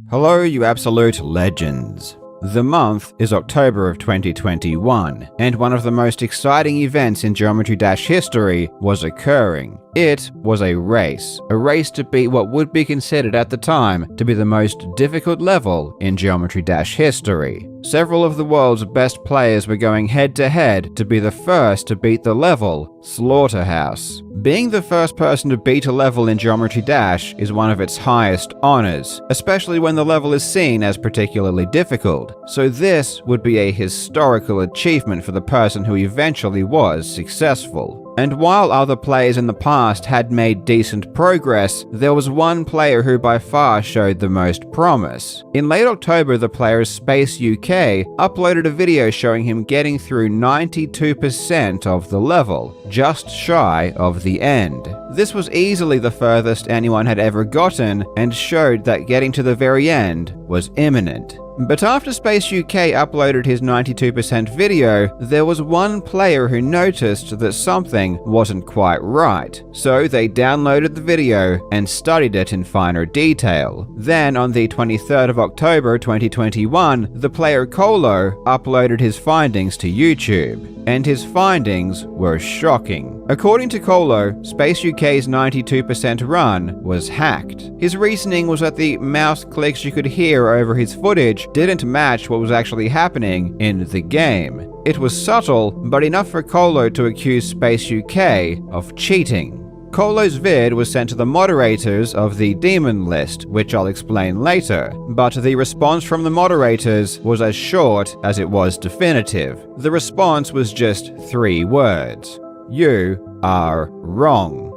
Hello, you absolute legends. The month is October of 2021, and one of the most exciting events in Geometry Dash history was occurring. It was a race to beat what would be considered at the time to be the most difficult level in Geometry Dash history. Several of the world's best players were going head-to-head to be the first to beat the level, Slaughterhouse. Being the first person to beat a level in Geometry Dash is one of its highest honors, especially when the level is seen as particularly difficult, so this would be a historical achievement for the person who eventually was successful. And while other players in the past had made decent progress, there was one player who by far showed the most promise. In late October, the player Space UK uploaded a video showing him getting through 92% of the level, just shy of the end. This was easily the furthest anyone had ever gotten, and showed that getting to the very end was imminent. But after Space UK uploaded his 92% video, there was one player who noticed that something wasn't quite right. So they downloaded the video and studied it in finer detail. Then on the 23rd of October 2021, the player Colo uploaded his findings to YouTube. And his findings were shocking. According to Colo, Space UK's 92% run was hacked. His reasoning was that the mouse clicks you could hear over his footage didn't match what was actually happening in the game. It was subtle, but enough for Colo to accuse Space UK of cheating. Colo's vid was sent to the moderators of the demon list, which I'll explain later, but the response from the moderators was as short as it was definitive. The response was just 3 words: "You are wrong."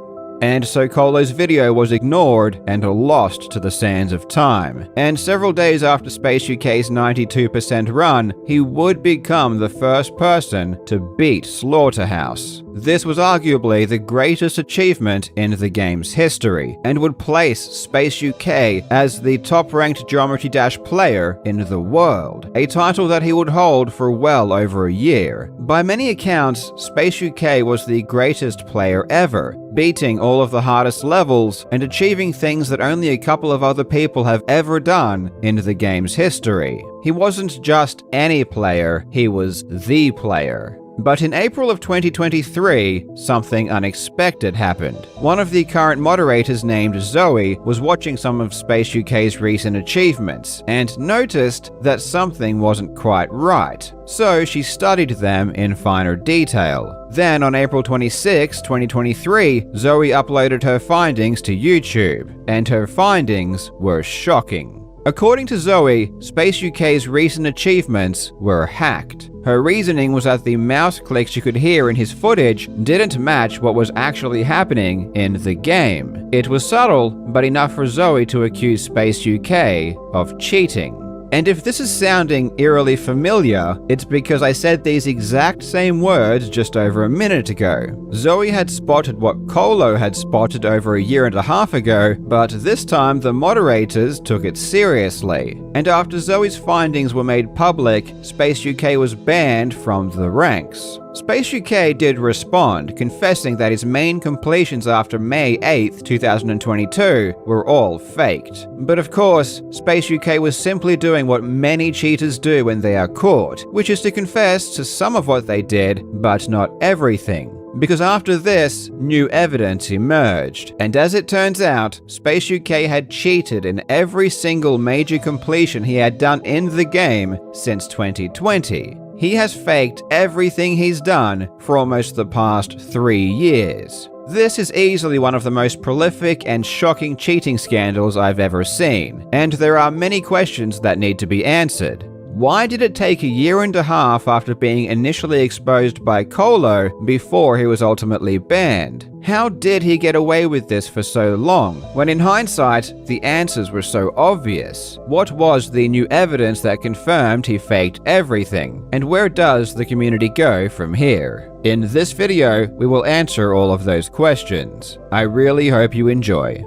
And so Colo's video was ignored and lost to the sands of time. And several days after Space UK's 92% run, he would become the first person to beat Slaughterhouse. This was arguably the greatest achievement in the game's history, and would place Space UK as the top-ranked Geometry Dash player in the world, a title that he would hold for well over a year. By many accounts, Space UK was the greatest player ever, beating all of the hardest levels and achieving things that only a couple of other people have ever done in the game's history. He wasn't just any player, he was the player. But in April of 2023, something unexpected happened. One of the current moderators named Zoe was watching some of Space UK's recent achievements and noticed that something wasn't quite right. So she studied them in finer detail. Then on April 26, 2023, Zoe uploaded her findings to YouTube, and her findings were shocking. According to Zoe, Space UK's recent achievements were hacked. Her reasoning was that the mouse clicks you could hear in his footage didn't match what was actually happening in the game. It was subtle, but enough for Zoe to accuse Space UK of cheating. And if this is sounding eerily familiar, it's because I said these exact same words just over a minute ago. Zoe had spotted what Colo had spotted over a year and a half ago, but this time the moderators took it seriously. And after Zoe's findings were made public, Space UK was banned from the ranks. Space UK did respond, confessing that his main completions after May 8, 2022 were all faked. But of course, Space UK was simply doing what many cheaters do when they are caught, which is to confess to some of what they did, but not everything. Because after this, new evidence emerged, and as it turns out, Space UK had cheated in every single major completion he had done in the game since 2020. He has faked everything he's done for almost the past 3 years. This is easily one of the most prolific and shocking cheating scandals I've ever seen, and there are many questions that need to be answered. Why did it take a year and a half after being initially exposed by Colo before he was ultimately banned? How did he get away with this for so long, when in hindsight, the answers were so obvious? What was the new evidence that confirmed he faked everything? And where does the community go from here? In this video, we will answer all of those questions. I really hope you enjoy.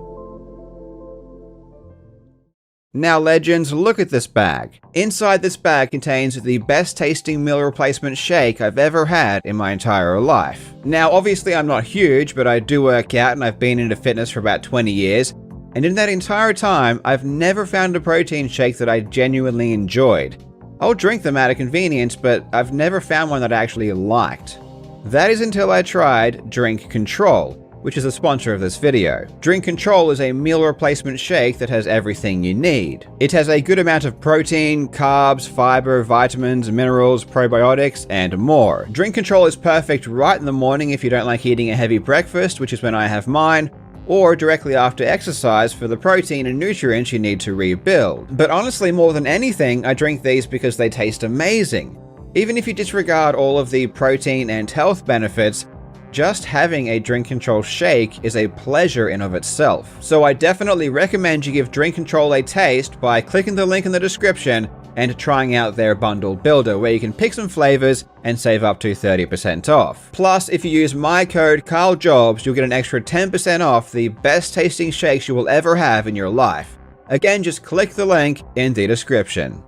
Now legends, look at this bag. Inside this bag contains the best tasting meal replacement shake I've ever had in my entire life. Now obviously I'm not huge, but I do work out and I've been into fitness for about 20 years. and in that entire time, I've never found a protein shake that I genuinely enjoyed. I'll drink them out of convenience, but I've never found one that I actually liked. That is until I tried Drink Control, which is a sponsor of this video. Drink Control is a meal replacement shake that has everything you need. It has a good amount of protein, carbs, fiber, vitamins, minerals, probiotics, and more. Drink Control is perfect right in the morning if you don't like eating a heavy breakfast, which is when I have mine, or directly after exercise for the protein and nutrients you need to rebuild. But honestly, more than anything, I drink these because they taste amazing. Even if you disregard all of the protein and health benefits, just having a Drink Control shake is a pleasure in of itself. So I definitely recommend you give Drink Control a taste by clicking the link in the description and trying out their bundle builder, where you can pick some flavors and save up to 30% off. Plus, if you use my code KarlJobs, you'll get an extra 10% off the best tasting shakes you will ever have in your life. Again, just click the link in the description.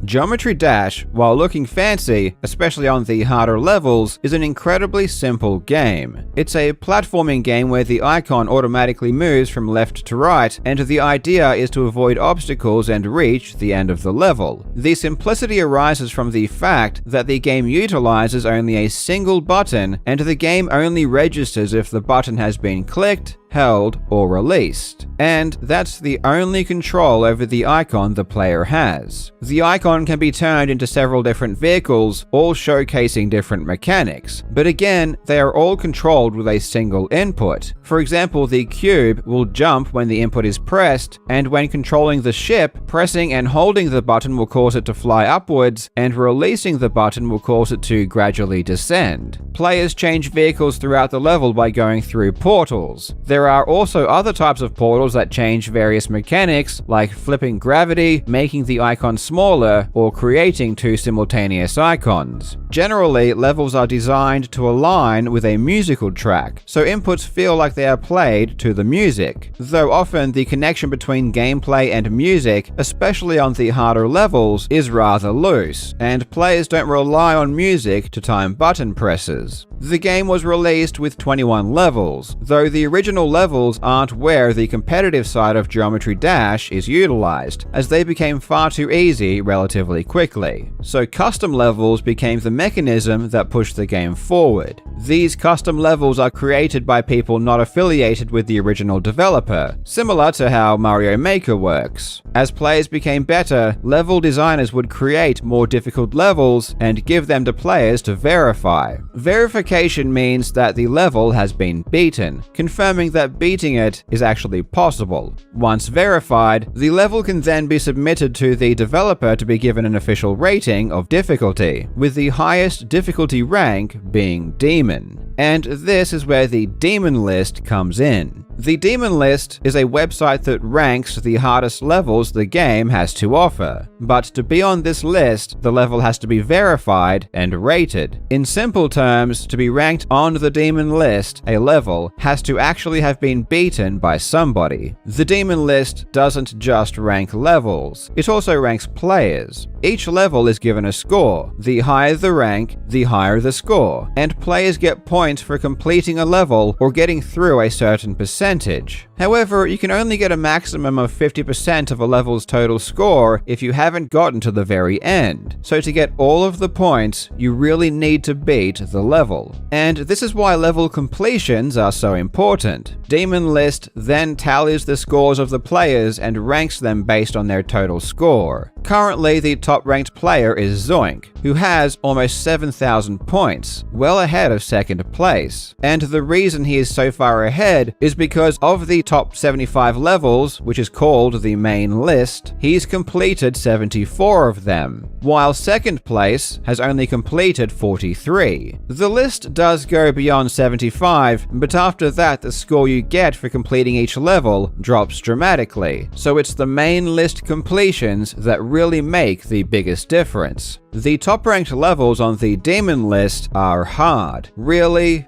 Geometry Dash, while looking fancy, especially on the harder levels, is an incredibly simple game. It's a platforming game where the icon automatically moves from left to right, and the idea is to avoid obstacles and reach the end of the level. The simplicity arises from the fact that the game utilizes only a single button, and the game only registers if the button has been clicked, held, or released. And that's the only control over the icon the player has. The icon can be turned into several different vehicles, all showcasing different mechanics. But again, they are all controlled with a single input. For example, the cube will jump when the input is pressed, and when controlling the ship, pressing and holding the button will cause it to fly upwards, and releasing the button will cause it to gradually descend. Players change vehicles throughout the level by going through portals. There are also other types of portals that change various mechanics, like flipping gravity, making the icon smaller, or creating two simultaneous icons. Generally, levels are designed to align with a musical track, so inputs feel like they are played to the music, though often the connection between gameplay and music, especially on the harder levels, is rather loose, and players don't rely on music to time button presses. The game was released with 21 levels, though the original levels aren't where the competitive side of Geometry Dash is utilized, as they became far too easy relatively quickly. So custom levels became the mechanism that pushed the game forward. These custom levels are created by people not affiliated with the original developer, similar to how Mario Maker works. As players became better, level designers would create more difficult levels and give them to players to verify. Verification means that the level has been beaten, confirming that beating it is actually possible. Once verified, the level can then be submitted to the developer to be given an official rating of difficulty, with the highest difficulty rank being Demon. And this is where the Demon List comes in. The Demon List is a website that ranks the hardest levels the game has to offer, but to be on this list, the level has to be verified and rated. In simple terms, to be ranked on the Demon List, a level has to actually have been beaten by somebody. The Demon List doesn't just rank levels, it also ranks players. Each level is given a score. The higher the rank, the higher the score, and players get points for completing a level or getting through a certain percentage. However, you can only get a maximum of 50% of a level's total score if you haven't gotten to the very end. So to get all of the points, you really need to beat the level. And this is why level completions are so important. Demon List then tallies the scores of the players and ranks them based on their total score. Currently, the top-ranked player is Zoink, who has almost 7,000 points, well ahead of second place. And the reason he is so far ahead is because of the top 75 levels, which is called the main list, he's completed 74 of them, while second place has only completed 43. The list does go beyond 75, but after that the score you get for completing each level drops dramatically, so it's the main list completions that really make the biggest difference. The top-ranked levels on the Demon List are hard. Really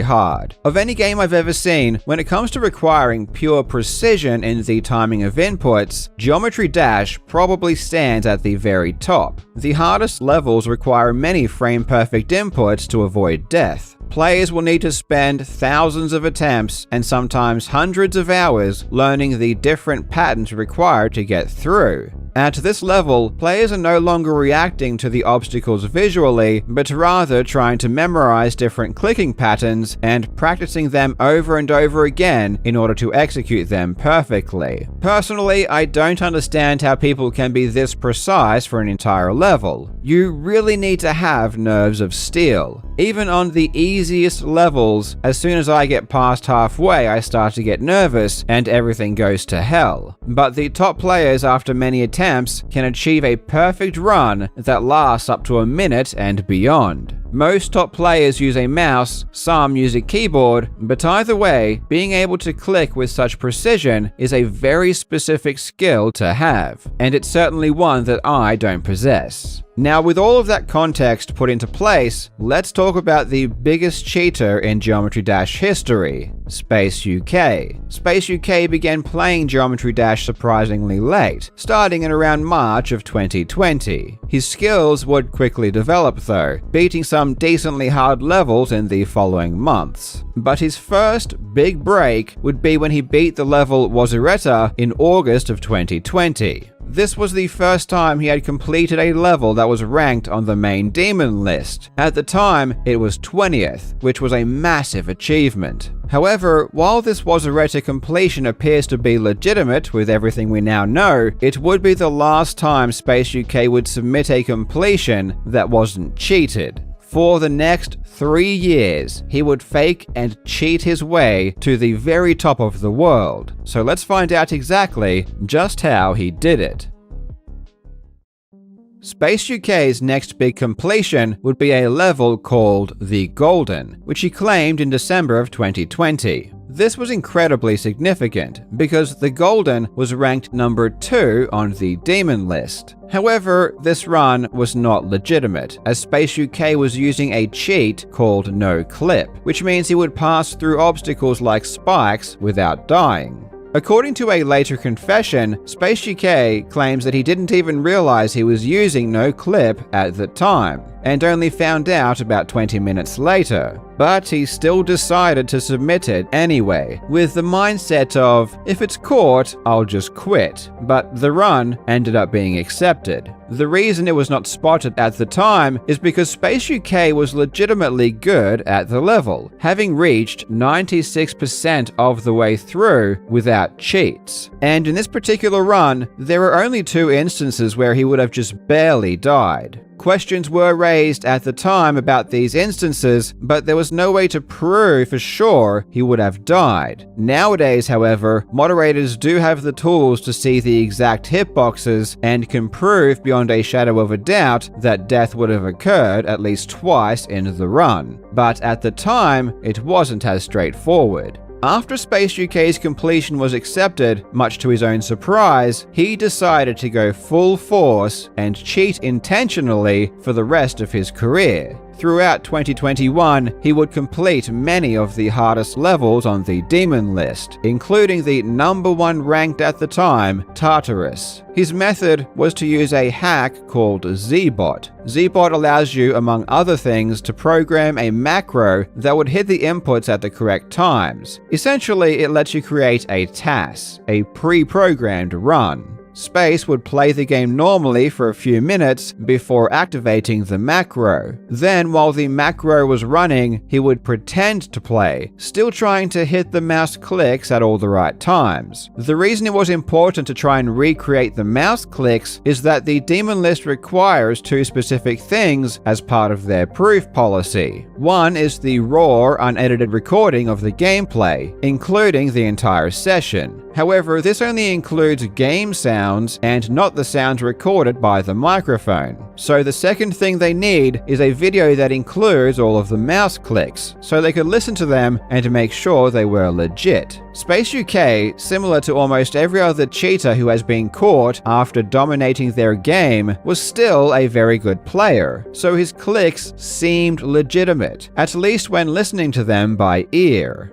hard. Of any game I've ever seen, when it comes to requiring pure precision in the timing of inputs, Geometry Dash probably stands at the very top. The hardest levels require many frame-perfect inputs to avoid death. players will need to spend thousands of attempts and sometimes hundreds of hours learning the different patterns required to get through. At this level, players are no longer reacting to the obstacles visually, but rather trying to memorize different clicking patterns and practicing them over and over again in order to execute them perfectly. Personally, I don't understand how people can be this precise for an entire level. You really need to have nerves of steel. Even on the easiest levels, as soon as I get past halfway, I start to get nervous and everything goes to hell. But the top players, after many attempts, can achieve a perfect run that lasts up to a minute and beyond. Most top players use a mouse, some use a keyboard, but either way, being able to click with such precision is a very specific skill to have, and it's certainly one that I don't possess. Now, with all of that context put into place, let's talk about the biggest cheater in Geometry Dash history, Space UK. Space UK began playing Geometry Dash surprisingly late, starting in around March of 2020. His skills would quickly develop though, beating some decently hard levels in the following months. But his first big break would be when he beat the level Wazireta in August of 2020. This was the first time he had completed a level that was ranked on the main demon list. At the time, it was 20th, which was a massive achievement. However, while this Wazireta completion appears to be legitimate with everything we now know, it would be the last time Space UK would submit a completion that wasn't cheated. For the next 3 years, he would fake and cheat his way to the very top of the world. So let's find out exactly just how he did it. Space UK's next big completion would be a level called the Golden, which he claimed in December of 2020. This was incredibly significant because the Golden was ranked number 2 on the Demon list. However, this run was not legitimate, as Space UK was using a cheat called No Clip, which means he would pass through obstacles like spikes without dying. According to a later confession, Space UK claims that he didn't even realize he was using No Clip at the time, and only found out about 20 minutes later. But he still decided to submit it anyway, with the mindset of, if it's caught, I'll just quit. But the run ended up being accepted. The reason it was not spotted at the time is because Space UK was legitimately good at the level, having reached 96% of the way through without cheats. And in this particular run, there are only 2 instances where he would have just barely died. Questions were raised at the time about these instances, but there was no way to prove for sure he would have died. Nowadays, however, moderators do have the tools to see the exact hitboxes and can prove beyond a shadow of a doubt that death would have occurred at least twice in the run. But at the time, it wasn't as straightforward. After Space UK's completion was accepted, much to his own surprise, he decided to go full force and cheat intentionally for the rest of his career. Throughout 2021, he would complete many of the hardest levels on the Demon list, including the number 1 ranked at the time, Tartarus. His method was to use a hack called Zbot. Zbot allows you, among other things, to program a macro that would hit the inputs at the correct times. Essentially, it lets you create a TAS, a pre-programmed run. Space would play the game normally for a few minutes before activating the macro. Then, while the macro was running, he would pretend to play, still trying to hit the mouse clicks at all the right times. The reason it was important to try and recreate the mouse clicks is that the Demon list requires 2 specific things as part of their proof policy. One is the raw, unedited recording of the gameplay, including the entire session. However, this only includes game sounds and not the sounds recorded by the microphone. So the second thing they need is a video that includes all of the mouse clicks, so they could listen to them and make sure they were legit. Space UK, similar to almost every other cheater who has been caught after dominating their game, was still a very good player, so his clicks seemed legitimate, at least when listening to them by ear.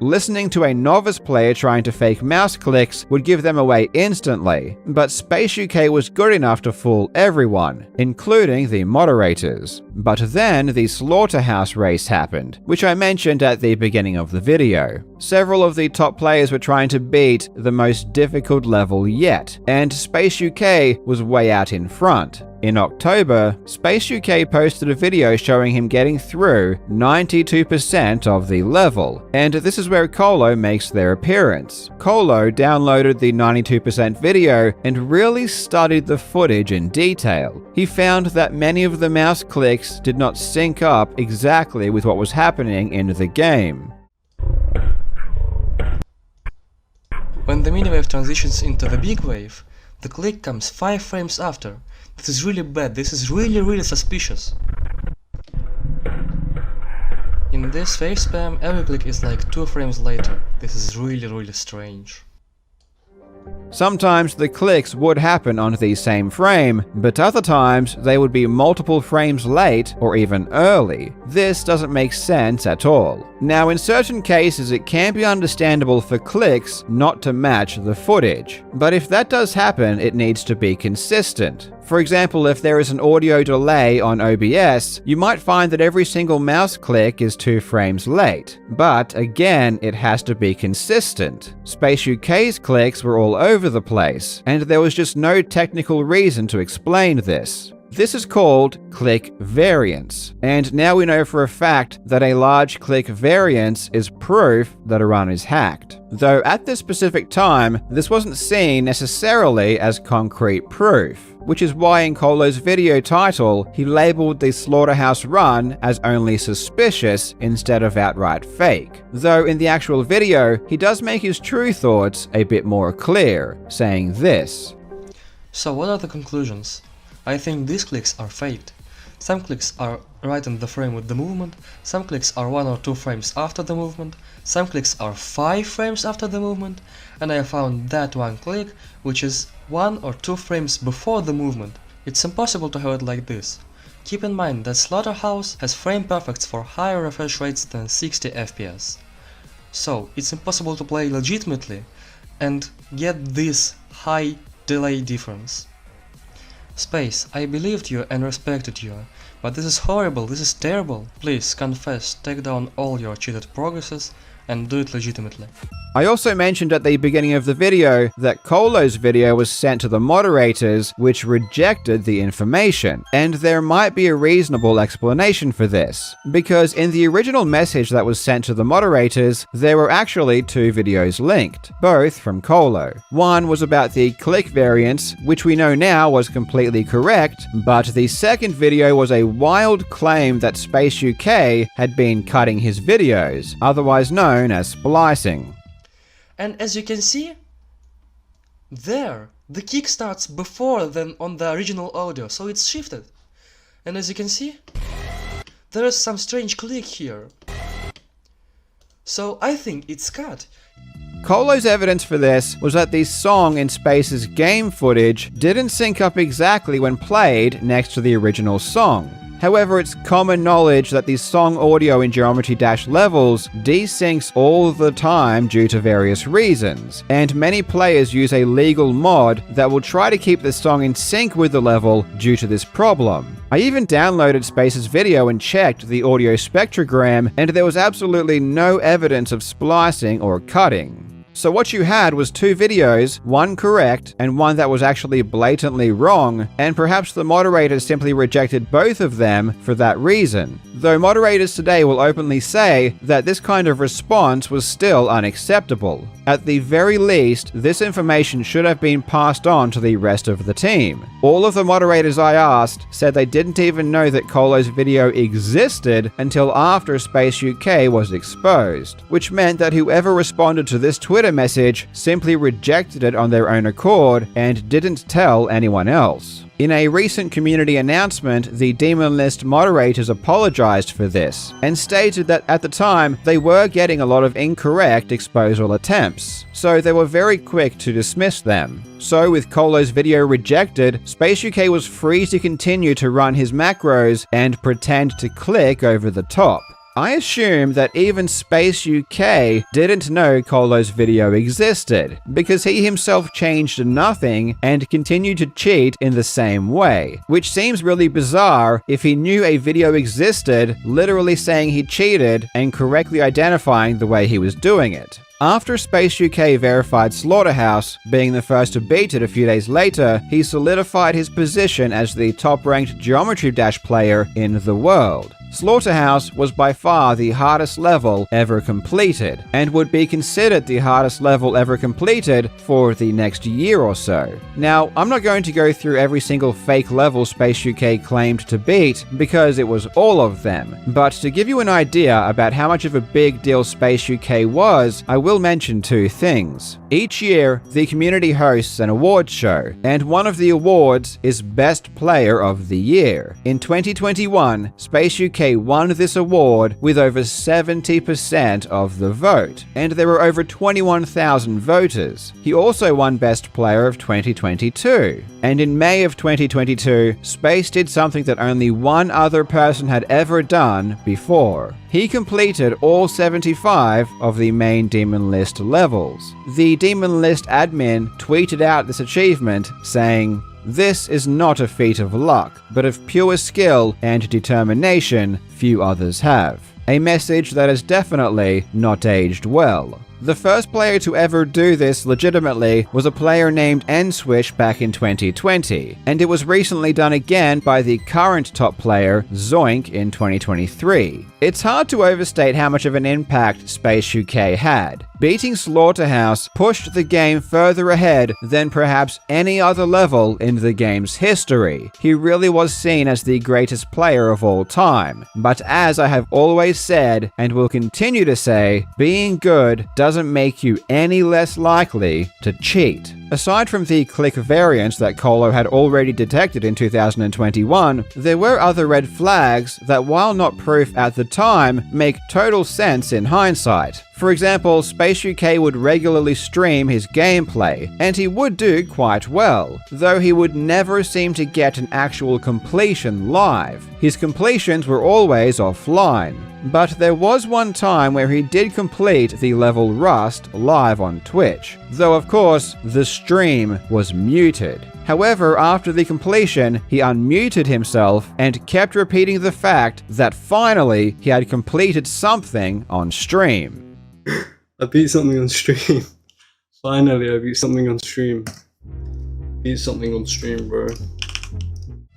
Listening to a novice player trying to fake mouse clicks would give them away instantly, but Space UK was good enough to fool everyone, including the moderators. But then the slaughterhouse race happened, which I mentioned at the beginning of the video. Several of the top players were trying to beat the most difficult level yet, and Space UK was way out in front. In October, Space UK posted a video showing him getting through 92% of the level, and this is where Colo makes their appearance. Colo downloaded the 92% video and really studied the footage in detail. He found that many of the mouse clicks did not sync up exactly with what was happening in the game. When the mini wave transitions into the big wave, the click comes 5 frames after. This is really bad, this is really suspicious. In this wave spam, every click is like 2 frames later. This is really strange. Sometimes the clicks would happen on the same frame, but other times they would be multiple frames late or even early. This doesn't make sense at all. Now, in certain cases it can be understandable for clicks not to match the footage, but if that does happen, it needs to be consistent. For example, if there is an audio delay on OBS, you might find that every single mouse click is 2 frames late. But again, it has to be consistent. Space UK's clicks were all over the place, and there was just no technical reason to explain this. This is called click variance, and now we know for a fact that a large click variance is proof that a run is hacked. Though at this specific time, this wasn't seen necessarily as concrete proof, which is why in Colo's video title, he labeled the Slaughterhouse run as only suspicious instead of outright fake. Though in the actual video, he does make his true thoughts a bit more clear, saying this. So what are the conclusions? I think these clicks are faked. Some clicks are right in the frame with the movement, some clicks are 1 or 2 frames after the movement, some clicks are 5 frames after the movement, and I found that one click which is 1 or 2 frames before the movement. It's impossible to have it like this. Keep in mind that Slaughterhouse has frame perfects for higher refresh rates than 60 FPS. So it's impossible to play legitimately and get this high delay difference. Space, I believed you and respected you, but this is horrible, this is terrible. Please confess, take down all your cheated progresses and do it legitimately. I also mentioned at the beginning of the video that Colo's video was sent to the moderators, which rejected the information, and there might be a reasonable explanation for this, because in the original message that was sent to the moderators, there were actually 2 videos linked, both from Colo. One was about the click variance, which we know now was completely correct, but the second video was a wild claim that Space UK had been cutting his videos, otherwise known as splicing. And as you can see, there, the kick starts before than on the original audio, so it's shifted. And as you can see, there is some strange click here. So I think it's cut. Colo's evidence for this was that the song in Space's game footage didn't sync up exactly when played next to the original song. However, it's common knowledge that the song audio in Geometry Dash levels desyncs all the time due to various reasons, and many players use a legal mod that will try to keep the song in sync with the level due to this problem. I even downloaded Space's video and checked the audio spectrogram, and there was absolutely no evidence of splicing or cutting. So what you had was 2 videos, one correct and one that was actually blatantly wrong, and perhaps the moderators simply rejected both of them for that reason. Though moderators today will openly say that this kind of response was still unacceptable. At the very least, this information should have been passed on to the rest of the team. All of the moderators I asked said they didn't even know that Colo's video existed until after Space UK was exposed, which meant that whoever responded to this Twitter message simply rejected it on their own accord and didn't tell anyone else. In a recent community announcement, the Demon List moderators apologized for this, and stated that at the time they were getting a lot of incorrect exposal attempts, so they were very quick to dismiss them. So with Colo's video rejected, Space UK was free to continue to run his macros and pretend to click over the top. I assume that even Space UK didn't know Colo's video existed, because he himself changed nothing and continued to cheat in the same way, which seems really bizarre if he knew a video existed, literally saying he cheated and correctly identifying the way he was doing it. After Space UK verified Slaughterhouse, being the first to beat it a few days later, he solidified his position as the top-ranked Geometry Dash player in the world. Slaughterhouse was by far the hardest level ever completed, and would be considered the hardest level ever completed for the next year or so. Now, I'm not going to go through every single fake level Space UK claimed to beat, because it was all of them, but to give you an idea about how much of a big deal Space UK was, I will mention two things. Each year, the community hosts an awards show, and one of the awards is Best Player of the Year. In 2021, Space UK won this award with over 70% of the vote, and there were over 21,000 voters. He also won Best Player of 2022. And in May of 2022, Space did something that only one other person had ever done before. He completed all 75 of the main Demon List levels. The Demon List admin tweeted out this achievement, saying, "This is not a feat of luck, but of pure skill and determination few others have." A message that has definitely not aged well. The first player to ever do this legitimately was a player named Nswish back in 2020, and it was recently done again by the current top player, Zoink, in 2023. It's hard to overstate how much of an impact Space UK had. Beating Slaughterhouse pushed the game further ahead than perhaps any other level in the game's history. He really was seen as the greatest player of all time. But as I have always said, and will continue to say, being good doesn't make you any less likely to cheat. Aside from the click variance that Colo had already detected in 2021, there were other red flags that, while not proof at the time, make total sense in hindsight. For example, Space UK would regularly stream his gameplay, and he would do quite well, though he would never seem to get an actual completion live. His completions were always offline. But there was one time where he did complete the level Rust live on Twitch, though of course the stream was muted. However, after the completion, he unmuted himself and kept repeating the fact that finally he had completed something on stream. I beat something on stream. Finally, I beat something on stream. Beat something on stream, bro.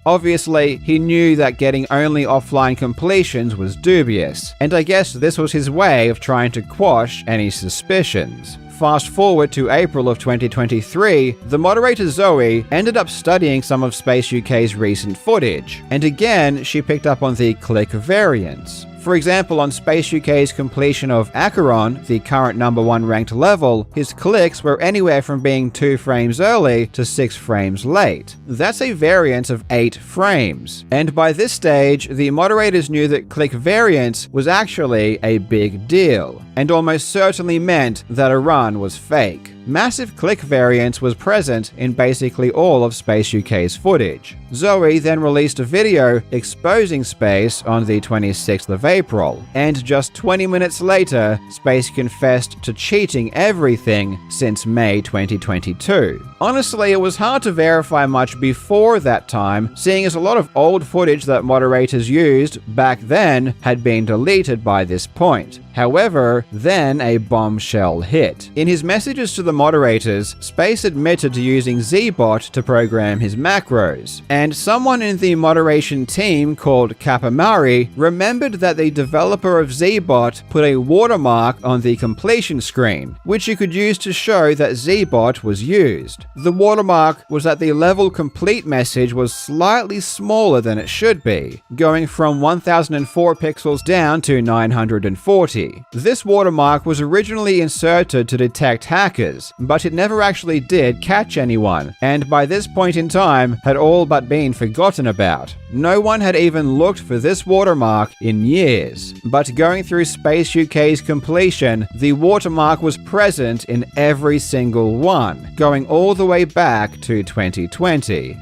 Obviously, he knew that getting only offline completions was dubious, and I guess this was his way of trying to quash any suspicions. Fast forward to April of 2023, the moderator Zoe ended up studying some of Space UK's recent footage, and again she picked up on the click variance. For example, on Space UK's completion of Acheron, the current #1 ranked level, his clicks were anywhere from being 2 frames early to 6 frames late. That's a variance of 8 frames. And by this stage, the moderators knew that click variance was actually a big deal, and almost certainly meant that a run was fake. Massive click variance was present in basically all of Space UK's footage. Zoe then released a video exposing Space on the 26th of April, and just 20 minutes later, Space confessed to cheating everything since May 2022. Honestly, it was hard to verify much before that time, seeing as a lot of old footage that moderators used back then had been deleted by this point. However, then a bombshell hit. In his messages to the moderators, Space admitted to using Zbot to program his macros, and someone in the moderation team called Kapamari remembered that the developer of Zbot put a watermark on the completion screen, which you could use to show that Zbot was used. The watermark was that the level complete message was slightly smaller than it should be, going from 1004 pixels down to 940. This watermark was originally inserted to detect hackers, but it never actually did catch anyone, and by this point in time had all but been forgotten about. No one had even looked for this watermark in years, but going through Space UK's completion, the watermark was present in every single one, going all the way back to 2020.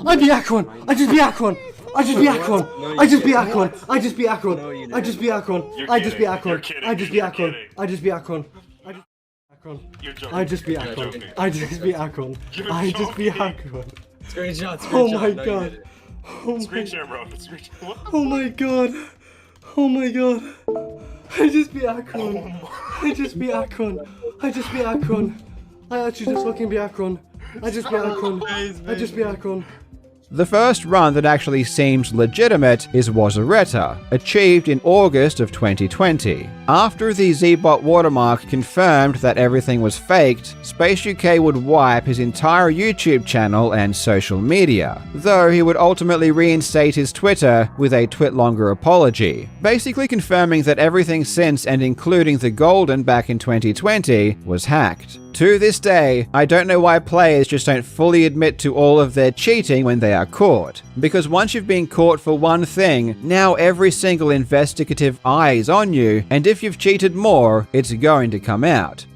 I beat Acheron! I just beat Acheron! I just beat Akron. No, I just beat you Akron. didn't. I just beat Akron. No, you I just beat Akron. You're I just beat kidding. Akron. You're kidding. I just beat You're Akron. kidding. I just beat Akron. I just Akron. You're joking. I just beat You're Akron. joking. I just beat Akron. You're I just beat joking. Akron. Screenshot. Oh my No, you god. didn't. Oh Screen my. share, bro. Screen share. What? Oh my god. Oh my god. I just beat Akron. I just beat Akron. I just beat Akron. I actually just fucking beat Akron. I just beat Akron. I just beat Akron. The first run that actually seems legitimate is Wazareta, achieved in August of 2020. After the Zbot watermark confirmed that everything was faked, Space UK would wipe his entire YouTube channel and social media, though he would ultimately reinstate his Twitter with a twit-longer apology, basically confirming that everything since and including the Golden back in 2020 was hacked. To this day, I don't know why players just don't fully admit to all of their cheating when they are caught. Because once you've been caught for one thing, now every single investigative eye is on you, and if you've cheated more, it's going to come out.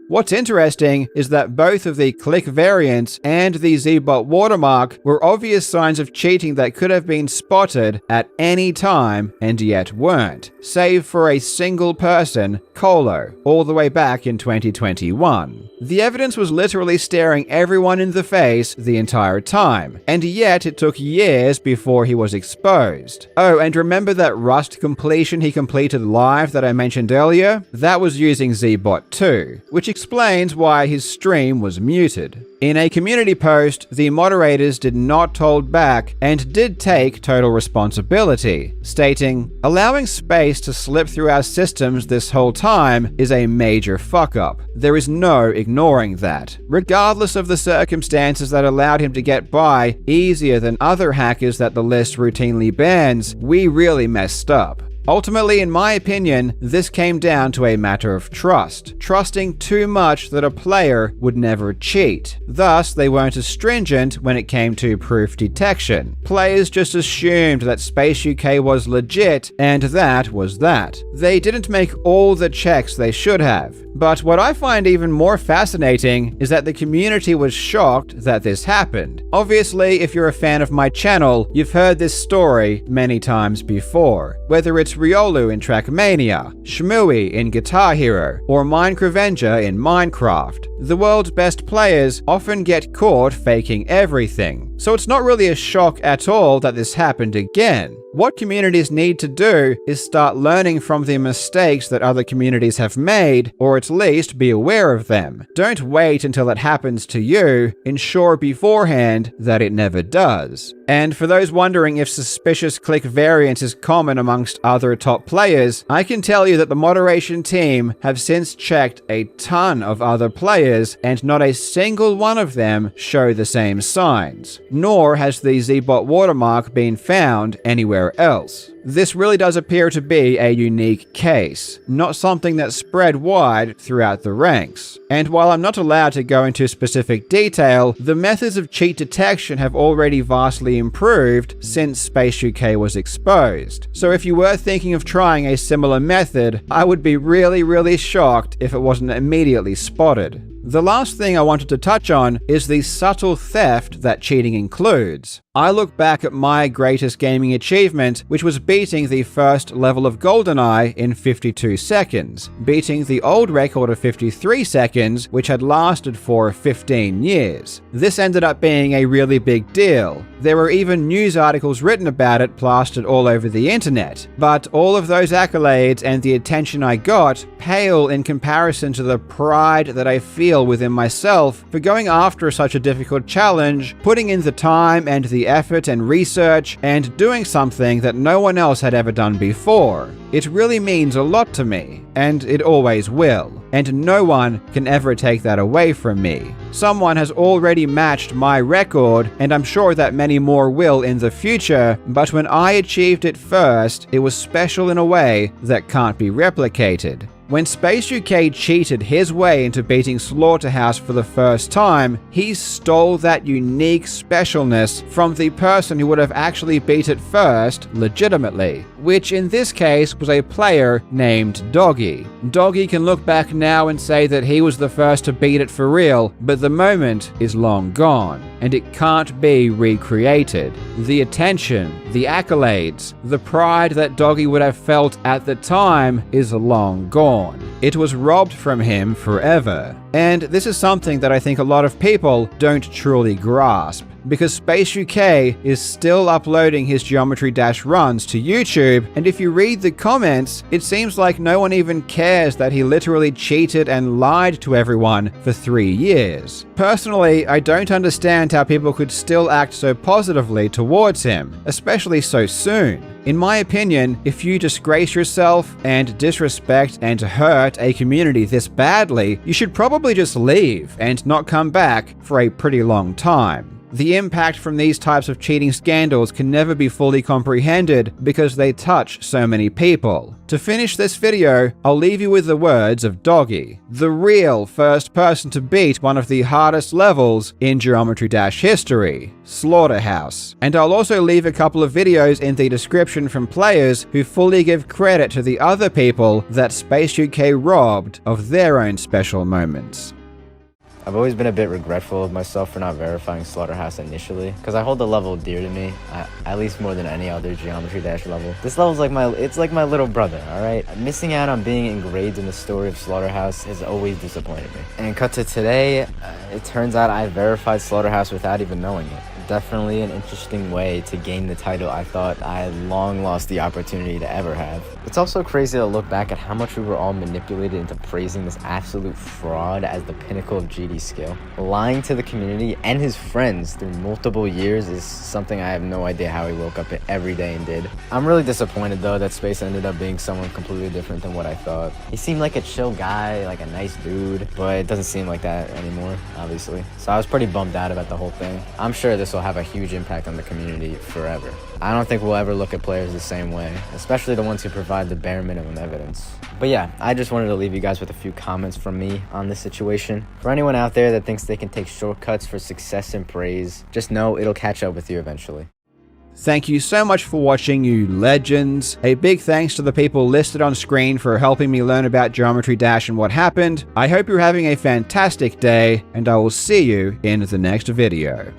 What's interesting is that both of the click variants and the Zbot watermark were obvious signs of cheating that could have been spotted at any time and yet weren't, save for a single person, Colo, all the way back in 2021. The evidence was literally staring everyone in the face the entire time, and yet it took years before he was exposed. Oh, and remember that Rust completion he completed live that I mentioned earlier? That was using Zbot 2, which explains why his stream was muted. In a community post, the moderators did not hold back and did take total responsibility, stating, "Allowing space to slip through our systems this whole time is a major fuck-up. There is no ignoring that. Regardless of the circumstances that allowed him to get by easier than other hackers that the list routinely bans, we really messed up." Ultimately, in my opinion, this came down to a matter of trust. Trusting too much that a player would never cheat. Thus, they weren't as stringent when it came to proof detection. Players just assumed that Space UK was legit, and that was that. They didn't make all the checks they should have. But what I find even more fascinating is that the community was shocked that this happened. Obviously, if you're a fan of my channel, you've heard this story many times before. Whether it's Riolu in Trackmania, Shmooey in Guitar Hero, or Minecravenger in Minecraft. The world's best players often get caught faking everything, so it's not really a shock at all that this happened again. What communities need to do is start learning from the mistakes that other communities have made, or at least be aware of them. Don't wait until it happens to you, ensure beforehand that it never does. And for those wondering if suspicious click variance is common amongst other top players, I can tell you that the moderation team have since checked a ton of other players, and not a single one of them show the same signs, nor has the Zbot watermark been found anywhere else. This really does appear to be a unique case, not something that spread wide throughout the ranks. And while I'm not allowed to go into specific detail, the methods of cheat detection have already vastly improved since Space UK was exposed. So if you were thinking of trying a similar method, I would be really shocked if it wasn't immediately spotted. The last thing I wanted to touch on is the subtle theft that cheating includes. I look back at my greatest gaming achievement, which was beating the first level of GoldenEye in 52 seconds, beating the old record of 53 seconds, which had lasted for 15 years. This ended up being a really big deal. There were even news articles written about it plastered all over the internet. But all of those accolades and the attention I got pale in comparison to the pride that I feel within myself for going after such a difficult challenge, putting in the time and the effort and research, and doing something that no one else had ever done before. It really means a lot to me, and it always will. And no one can ever take that away from me. Someone has already matched my record, and I'm sure that many more will in the future, but when I achieved it first, it was special in a way that can't be replicated. When Space UK cheated his way into beating Slaughterhouse for the first time, he stole that unique specialness from the person who would have actually beat it first legitimately. which in this case was a player named Doggy. Doggy can look back now and say that he was the first to beat it for real, but the moment is long gone, and it can't be recreated. The attention, the accolades, the pride that Doggy would have felt at the time is long gone. It was robbed from him forever. And this is something that I think a lot of people don't truly grasp, because Space UK is still uploading his Geometry Dash runs to YouTube, and if you read the comments, it seems like no one even cares that he literally cheated and lied to everyone for 3 years. Personally, I don't understand how people could still act so positively towards him, especially so soon. In my opinion, if you disgrace yourself and disrespect and hurt a community this badly, you should probably just leave and not come back for a pretty long time. The impact from these types of cheating scandals can never be fully comprehended because they touch so many people. To finish this video, I'll leave you with the words of Doggy, the real first person to beat one of the hardest levels in Geometry Dash history, Slaughterhouse. And I'll also leave a couple of videos in the description from players who fully give credit to the other people that Space UK robbed of their own special moments. I've always been a bit regretful of myself for not verifying Slaughterhouse initially, because I hold the level dear to me, at least more than any other Geometry Dash level. This level's like my little brother, alright? Missing out on being engraved in the story of Slaughterhouse has always disappointed me. And cut to today, it turns out I verified Slaughterhouse without even knowing it. Definitely an interesting way to gain the title I thought I had long lost the opportunity to ever have. It's also crazy to look back at how much we were all manipulated into praising this absolute fraud as the pinnacle of GD skill. Lying to the community and his friends through multiple years is something I have no idea how he woke up every day and did. I'm really disappointed though that Space ended up being someone completely different than what I thought. He seemed like a chill guy, like a nice dude, but it doesn't seem like that anymore, obviously. So I was pretty bummed out about the whole thing. I'm sure this will have a huge impact on the community forever. I don't think we'll ever look at players the same way, especially the ones who provide the bare minimum evidence. But yeah, I just wanted to leave you guys with a few comments from me on this situation. For anyone out there that thinks they can take shortcuts for success and praise, just know it'll catch up with you eventually. Thank you so much for watching, you legends. A big thanks to the people listed on screen for helping me learn about Geometry Dash and what happened. I hope you're having a fantastic day, and I will see you in the next video.